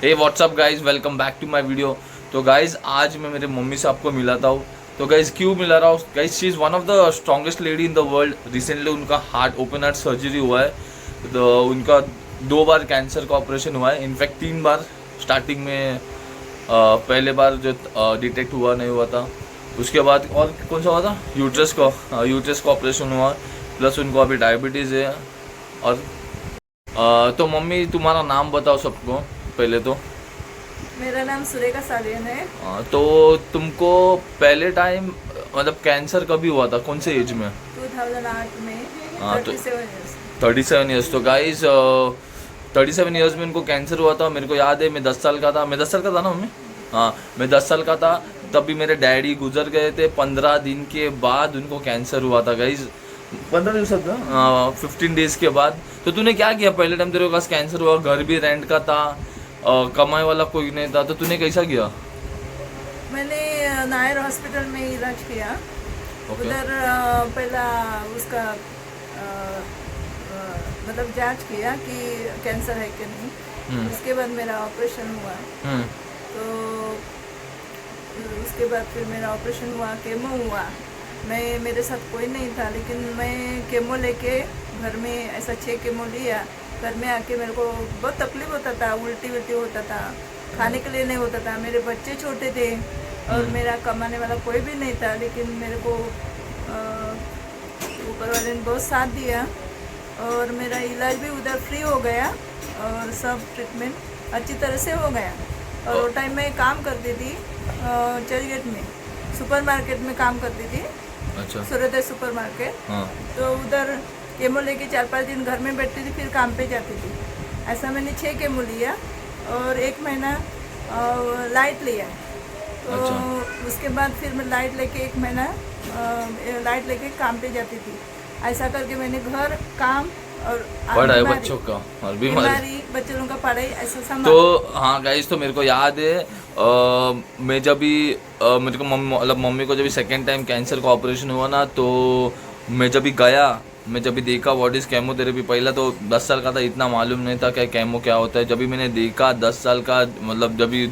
Hey what's up guys, welcome back to my video. तो guys आज मैं मेरे मम्मी से आपको मिलाता हूँ। तो गाइज क्यों मिला रहा हूँ guys, she is one of the strongest lady in the world. Recently उनका ओपन हार्ट सर्जरी हुआ है। तो उनका 2 बार कैंसर का ऑपरेशन हुआ है, इनफैक्ट 3 बार। स्टार्टिंग में पहले बार जो डिटेक्ट हुआ नहीं हुआ था, उसके बाद और कौन सा हुआ था, यूट्रस का ऑपरेशन हुआ। प्लस उनको अभी डायबिटीज़ है। और तो मम्मी तुम्हारा नाम बताओ सबको पहले तो। मेरा नाम सुरेखा सालियन है। तो तुमको पहले टाइम मतलब कैंसर कभी हुआ था, कौन से एज में? 2008 में। हाँ, तो 37 ईयर्स। 37 ईयर्स। तो गाइस 37 ईयर्स में उनको कैंसर हुआ था। मेरे को याद है, मैं 10 साल का था। मैं 10 साल का था ना मम्मी? हाँ, मैं 10 साल का था। तभी मेरे डैडी गुजर गए थे। 15 दिन के बाद उनको कैंसर हुआ था गाइस। 15 दिवस था, 15 डेज के बाद। तो तूने क्या किया पहले टाइम तेरे पास कैंसर हुआ? घर भी रेंट का था, कमाई वाला कोई नहीं था, तो तूने कैसा किया? मैंने नायर हॉस्पिटल में इलाज किया। ओके। उधर पहला उसका मतलब जांच किया कि कैंसर है कि नहीं। उसके बाद मेरा ऑपरेशन हुआ। हम्म। तो उसके बाद फिर मेरा ऑपरेशन हुआ, केमो हुआ। मेरे साथ कोई नहीं था, लेकिन मैं केमो लेके घर में ऐसा 6 केमो लिया। घर में आके मेरे को बहुत तकलीफ होता था, उल्टी उल्टी होता था, खाने के लिए नहीं होता था। मेरे बच्चे छोटे थे और मेरा कमाने वाला कोई भी नहीं था, लेकिन मेरे को ऊपर वाले ने बहुत साथ दिया और मेरा इलाज भी उधर फ्री हो गया और सब ट्रीटमेंट अच्छी तरह से हो गया। और वो टाइम में काम करती थी चर्चगेट में, सुपर मार्केट में काम करती थी। अच्छा। सूर्योदय सुपर मार्केट। हाँ। तो उधर केमो लेके 4-5 दिन घर में बैठती थी, फिर काम पे जाती थी। ऐसा मैंने 6 केमो लिया और 1 महीना लाइट लिया। तो अच्छा। उसके बाद फिर मैं लाइट लेके 1 महीना लाइट लेके काम पे जाती थी। ऐसा करके मैंने घर, काम और पढ़ाई बच्चों का और बीमारी। बच्चों लोगों का पढ़ाई ऐसा संभाल। तो हाँ गाइस, तो मेरे को याद है, मैं जब भी मेरे को मम्मी को जब भी सेकेंड टाइम कैंसर का ऑपरेशन हुआ ना, तो मैं जब भी गया, मैं जब भी देखा व्हाट इज़ केमोथेरेपी। पहला तो 10 साल का था, इतना मालूम नहीं था कि केमो क्या होता है। जब भी मैंने देखा 10 साल का, मतलब जब भी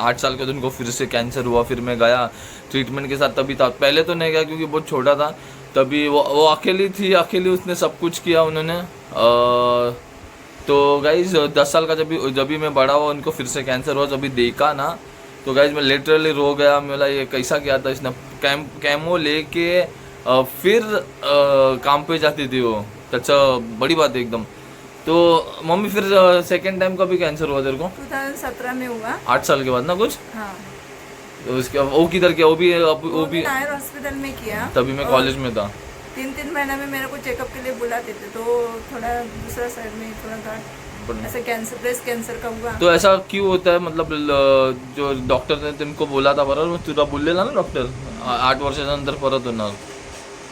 8 साल के तो उनको फिर से कैंसर हुआ, फिर मैं गया ट्रीटमेंट के साथ। तभी था, पहले तो नहीं गया क्योंकि बहुत छोटा था। तभी वो अकेली थी, अकेली उसने सब कुछ किया उन्होंने। तो गाइज 10 साल का जब भी मैं बड़ा हुआ, उनको फिर से कैंसर हुआ, जब भी देखा ना, तो गाइज मैं लिटरली रो गया। मैं बोला ये कैसा किया था इसने। कैमो लेके फिर काम पे जाती थी वो। अच्छा, बड़ी बात है एकदम। तो मम्मी फिर सेकेंड टाइम का भी कैंसर हुआ तेरे को? 2017 में हुआ। 8 साल के बाद ना कुछ। हाँ। तो उसके वो किधर किया? वो भी नायर हॉस्पिटल में किया। तभी मैं कॉलेज में था। 3-3 महीना में मेरे को चेकअप के लिए बुलाते थे। तो थोड़ा दूसरा साइड में थोड़ा घाट ऐसा कैंसर, ब्रेस्ट कैंसर का हुआ। तो ऐसा क्यों होता है? मतलब जो डॉक्टर ने तुमको बोला था बरोबर, तुला बोललेला ना डॉक्टर 8 वर्षानंतर परत होणार।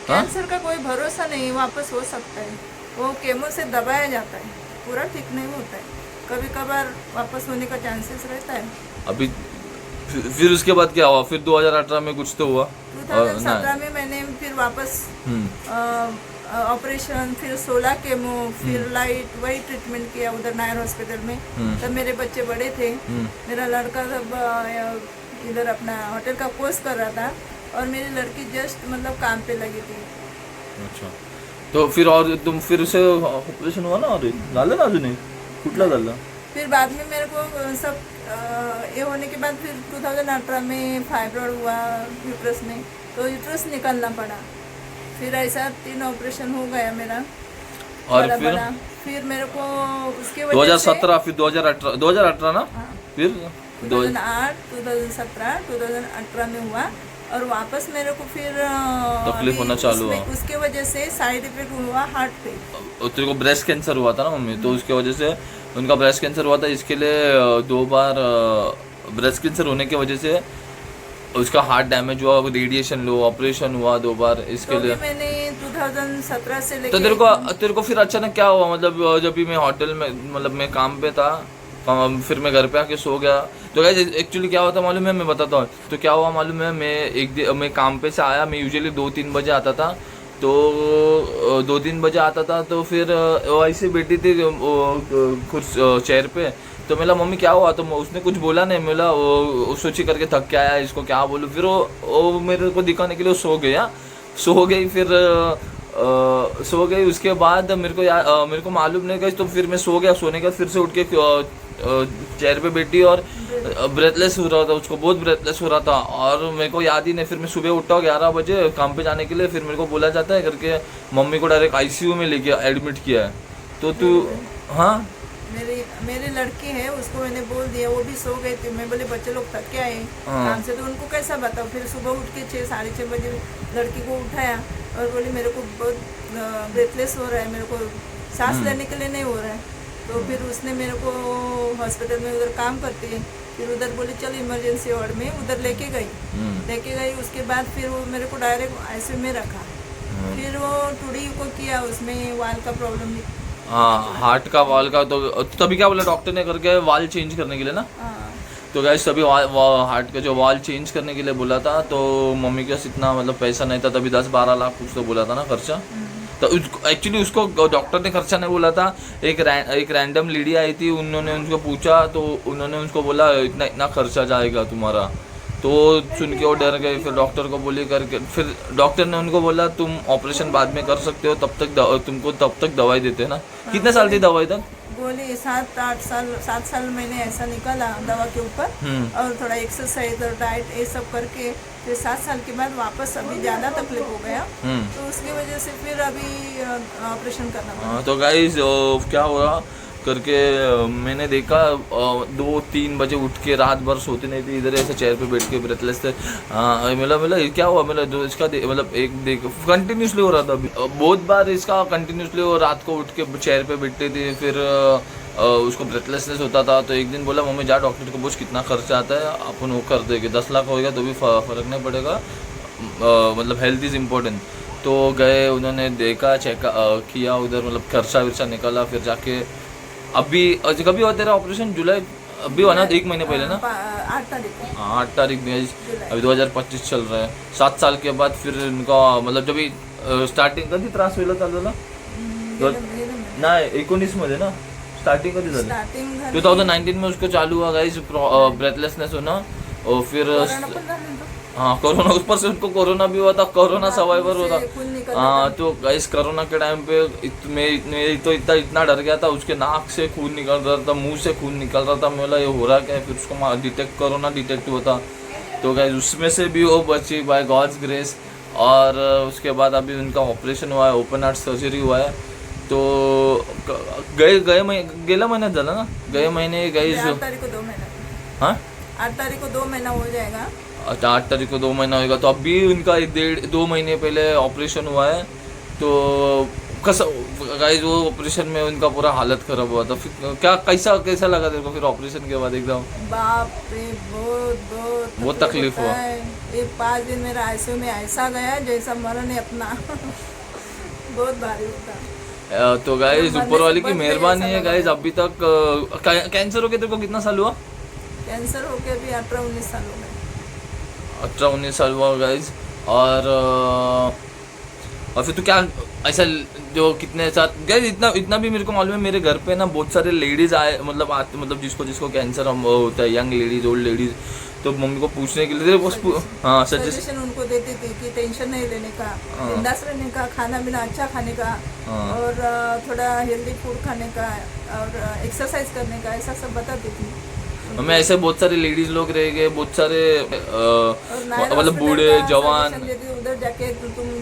कैंसर का कोई भरोसा नहीं, वापस हो सकता है। वो केमो से दबाया जाता है, पूरा ठीक नहीं होता है। कभी कभार वापस होने का चांसेस रहता है। अभी फिर उसके बाद क्या हुआ? फिर 2018 में कुछ तो हुआ। 2017 में मैंने फिर वापस ऑपरेशन, फिर 16 केमो, फिर लाइट, वही ट्रीटमेंट किया उधर नायर हॉस्पिटल में। तब मेरे बच्चे बड़े थे। मेरा लड़का तब इधर अपना होटल का कोर्स कर रहा था और मेरी लड़की जस्ट मतलब काम पे लगी थी। अच्छा। तो फिर और तुम फिर उसे ऑपरेशन हुआ ना? और झालं ना अजूनही? कुठला झालं? फिर बाद में मेरे को सब ये होने के बाद फिर 2018 में फाइब्रॉइड हुआ यूट्रस में, तो यूट्रस निकालना पड़ा। फिर ऐसा 3 ऑपरेशन हो गया मेरा। और फिर मेरे को उसके वजह 2017, फिर 2018 ना? हाँ। फिर 2008, 2017, 2018 में हुआ। और वापस मेरे को फिर तकलीफ होना चालू हुआ। उसके वजह से साइड इफेक्ट हुआ हार्ट पे। तेरे को ब्रेस्ट कैंसर हुआ था ना मम्मी? तो उसके वजह से उनका ब्रेस्ट कैंसर हुआ था। इसके लिए 2 बार ब्रेस्ट कैंसर होने की वजह से उसका हार्ट डैमेज हुआ, रेडिएशन लो, ऑपरेशन हुआ 2 बार इसके लिए। मैंने 2017 से लेके तो तेरे को फिर अचानक क्या हुआ? मतलब जब भी मैं होटल में, मतलब मैं काम पे था, फिर मैं घर पे आके सो गया। तो गाइस एक्चुअली क्या होता मालूम है, मैं बताता हूँ। तो क्या हुआ मालूम है, मैं काम पे से आया। मैं यूजुअली 2-3 बजे आता था। तो 2-3 बजे आता था, तो फिर वो ऐसे बैठी थी चेयर पे। तो मेरा मम्मी क्या हुआ, तो उसने कुछ बोला नहीं। मेरा वो सोची करके थक के आया, इसको क्या बोलूँ। फिर वो मेरे को दिखाने के लिए सो गया, सो गई। फिर सो गई। उसके बाद मेरे को मालूम नहीं गई। तो फिर मैं सो गया, सोने के बाद फिर से उठ के चेयर पे बैठी और ब्रेथलेस हो रहा था, उसको बहुत ब्रेथलेस हो रहा था। और मेरे को याद ही नहीं। फिर मैं सुबह उठा 11 बजे काम पे जाने के लिए। फिर मेरे को बोला जाता है करके मम्मी को डायरेक्ट आईसीयू में लेके एडमिट किया है। तो तू हाँ मेरी लड़की है, उसको मैंने बोल दिया, वो भी सो गई थी। मैं बोले बच्चे लोग थक के आए काम से, तो उनको कैसा बताओ। फिर सुबह उठ के 6 साढ़े 6 बजे लड़की को उठाया और बोली मेरे को बहुत ब्रेथलेस हो रहा है, मेरे को सांस लेने के लिए नहीं हो रहा है। तो फिर उसने मेरे को हॉस्पिटल में उधर काम करती है, फिर उधर बोली चल इमरजेंसी वार्ड में, उधर लेके गई। उसके बाद फिर वो मेरे को डायरेक्ट आईसीयू में रखा। फिर वो टूडी को किया, उसमें वाल का प्रॉब्लम। हाँ, हार्ट का वाल का। तो तभी क्या बोला डॉक्टर ने करके वाल चेंज करने के लिए ना। तो गाइस तभी हार्ट का जो वाल चेंज करने के लिए बोला था। तो मम्मी के पास इतना मतलब पैसा नहीं था तभी, 10-12 लाख कुछ तो बोला था ना खर्चा। तो एक्चुअली उसको डॉक्टर ने खर्चा नहीं बोला था। एक रैंडम लेडी आई थी, उन्होंने उनको पूछा तो उन्होंने उनको बोला इतना इतना खर्चा जाएगा तुम्हारा। तो सुन के वो डर गए। फिर डॉक्टर को बोली करके, फिर डॉक्टर ने उनको बोला तुम ऑपरेशन बाद में कर सकते हो, तुमको तब तक दवाई देते हैं ना। कितने साल थी दवाई तक? बोली 7 साल मैंने ऐसा निकाला दवा के ऊपर, और थोड़ा एक्सरसाइज और डाइट ये सब करके फिर 7 साल के बाद वापस अभी ज़्यादा तकलीफ हो गया, तो उसकी वजह से फिर अभी ऑपरेशन करना पड़ा। तो गाइस क्या हुआ करके मैंने देखा 2-3 बजे उठ के रात भर सोते नहीं थे, इधर ऐसे चेयर पे बैठ के ब्रेथलेस थे। मतलब क्या हुआ, मतलब इसका मतलब एक देख कंटिन्यूसली हो रहा था। अभी बहुत बार इसका कंटिन्यूसली वो रात को उठ के चेयर पे बैठते थे, फिर उसको ब्रेथलेसनेस होता था। तो एक दिन बोला मम्मी जा डॉक्टर को पूछ कितना खर्चा आता है, अपन वो कर देंगे, 10 लाख होएगा तो भी फ़र्क नहीं पड़ेगा, मतलब हेल्थ इज़ इम्पोर्टेंट। तो गए, उन्होंने देखा, चेक किया उधर, मतलब खर्चा वर्चा निकाला। फिर जाके अभी कभी हुआ तेरा ऑपरेशन? जुलाई अभी हुआ ना, 1 महीने पहले ना, 8 तारीख को। 8 तारीख में। अभी 2025 चल रहा है। 7 साल के बाद फिर इनका मतलब जब स्टार्टिंग कधी त्रास व्हायला चालू झाला नाही 19 मध्ये ना, स्टार्टिंग कधी झाली? 2019 में उसको चालू हुआ गाइस ब्रेथलेसनेस होना। और फिर हाँ कोरोना, ऊपर से उनको कोरोना भी हुआ था, कोरोना सर्वाइवर होता। हाँ तो गाइस कोरोना के टाइम पे मैं तो इतना डर गया था। उसके नाक से खून निकल रहा था, मुंह से खून निकल रहा था। मैं बोला ये हो रहा क्या है। फिर उसको कोरोना डिटेक्ट हुआ था। तो गाइस उसमें से भी वो बची बाय गॉड्स ग्रेस। और उसके बाद अभी उनका ऑपरेशन हुआ है, ओपन हार्ट सर्जरी हुआ है। तो गेल्या महिन्यात झाला ना, गए महीने गाइस 8 तारीख को 2 महीना। हाँ 8 तारीख को 2 महीना हो जाएगा। अच्छा 8 तारीख को 2 महीना होगा। तो अभी उनका 1-2 महीने पहले ऑपरेशन हुआ है। तो गाइस वो ऑपरेशन में उनका पूरा हालत खराब हुआ था। फिर कैसा लगा तेरे को फिर ऑपरेशन के बाद? एकदम बाप रे, बहुत तकलीफ हुआ। ये 5 दिन मेरा आईसीयू में ऐसा गया जैसा मरण है अपना। बहुत भारी होता। तो गाइस ऊपर वाले की मेहरबानी है गाइस। अभी तक कैंसर हो गया तेरे को? कितना साल हुआ कैंसर हो गया? अभी 18-19 साल हो गए। 18-19 साल हुआ गाइज। और फिर तो क्या ऐसा जो कितने साथ गाइज, इतना भी मेरे को मालूम है। मेरे घर पे ना बहुत सारे लेडीज आए, मतलब जिसको कैंसर होता है, यंग लेडीज, ओल्ड लेडीज। तो मम्मी को पूछने के लिए हाँ सजेशन उनको देती थी कि टेंशन नहीं लेने का, बिंदास रहने का, खाना पीना अच्छा खाने का, और थोड़ा हेल्दी फूड खाने का, और एक्सरसाइज करने का, ऐसा सब बताती थी। हमें ऐसे बहुत सारे लेडीज लोग रह गए, बहुत सारे मतलब बूढ़े जवान, उधर जाके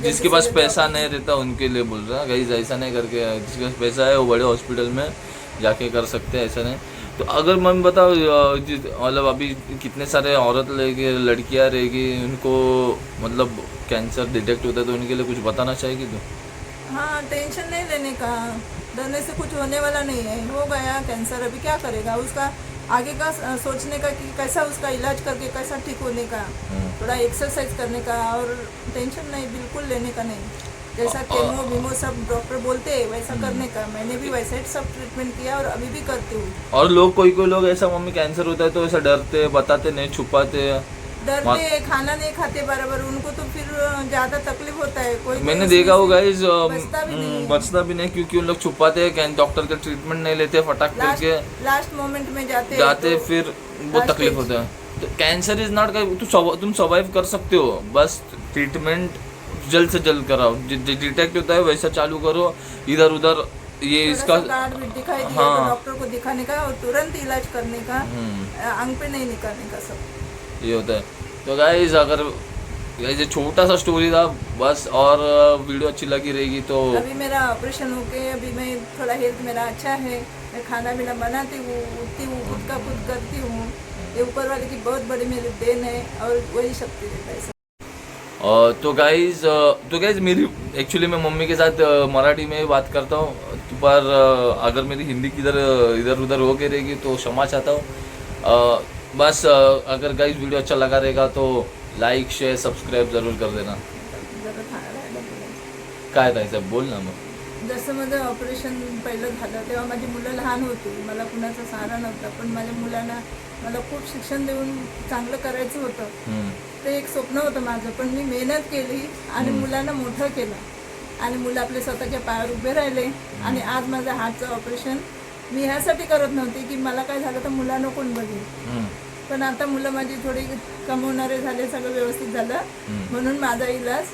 जिसके पास पैसा नहीं रहता उनके लिए बोल रहा है गाइस। ऐसा नहीं करके, जिसके पास पैसा है वो बड़े हॉस्पिटल में जाके कर सकते हैं, ऐसा नहीं। तो अगर मैं बताओ मतलब अभी कितने सारे औरत रहेगी, लड़कियां रहेगी, उनको मतलब कैंसर डिटेक्ट होता है, तो उनके लिए कुछ बताना चाहेगी तो? हाँ, टेंशन नहीं लेने का, डरने से कुछ होने वाला नहीं है। हो गया कैंसर, अभी क्या करेगा, उसका आगे का सोचने का कि कैसा उसका इलाज करके कैसा ठीक होने का, थोड़ा एक्सरसाइज करने का, और टेंशन नहीं बिल्कुल लेने का नहीं। जैसा केमो वीमो सब डॉक्टर बोलते हैं वैसा करने का। मैंने भी वैसे ही सब ट्रीटमेंट किया और अभी भी करती हूँ। और लोग कोई लोग ऐसा मम्मी कैंसर होता है तो ऐसा डरते, बताते नहीं, छुपाते, डरते हैं, खाना नहीं खाते बराबर, उनको तो फिर ज्यादा तकलीफ होता है। कोई मैंने देखा होगा इस बचता भी नहीं है। बचता भी नहीं, क्योंकि उन लोग छुपाते हैं, डॉक्टर का ट्रीटमेंट नहीं लेते, फटाक करके लास्ट मोमेंट में जाते जाते, तो फिर बहुत last तकलीफ stage। होता है। तो कैंसर इज नॉट, तुम सर्वाइव कर सकते हो, बस ट्रीटमेंट जल्द से जल्द कराओ, डिटेक्ट होता है वैसा चालू करो, इधर उधर ये इसका कार्ड भी दिखाई दिया हाँ। तो डॉक्टर को दिखाने का और तुरंत इलाज करने का, अंग पे नहीं निकालने का, सब ये होता है। तो गाइस अगर ये छोटा सा स्टोरी था बस, और वीडियो अच्छी लगी रहेगी तो अभी मेरा ऑपरेशन होके अभी मैं थोड़ा हेल्थ मेरा अच्छा है, मैं खाना पीना बनाती हूँ, उठती हूँ, खुद का खुद करती हूँ। ये ऊपर वाले की बहुत बड़ी मेरी देन है और वही शक्ति देता है सब। तो गाइज मेरी एक्चुअली मैं मम्मी के साथ मराठी में बात करता हूँ, पर अगर मेरी हिंदी किधर इधर उधर हो के रहेगी तो क्षमा चाहता हूँ। बस अगर गाइज वीडियो अच्छा लगा रहेगा तो लाईक शेअर सबस्क्राईब जरूर कर देना। जरा राहायला बोलायचं. काय राहायचं बोल ना मग. जसं माझं ऑपरेशन पहिलं झालं तेव्हा माझी मुलं लहान होती, मला कुणाचा सहारा नव्हता, पण माझ्या मुलांना मला खूप शिक्षण देऊन चांगलं करायचं होतं. ते एक स्वप्न होतं माझं, पण मी मेहनत केली आणि मुलांना मोठं केलं आणि मुलं आपले स्वतःच्या पायावर उभे राहिले. आणि आज माझं हार्टचं ऑपरेशन मी ह्यासाठी करत नव्हती की मला काय झालं तर मुलांना कोण बघेल, पण आता मुलं माझी थोडी कमवणारे झाले, सगळं व्यवस्थित झालं, म्हणून माझा इलाज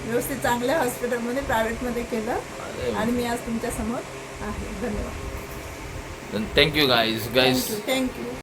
व्यवस्थित चांगल्या हॉस्पिटलमध्ये प्रायव्हेटमध्ये केलं आणि मी आज तुमच्या समोर आहे. धन्यवाद. Thank you guys. थँक्यू.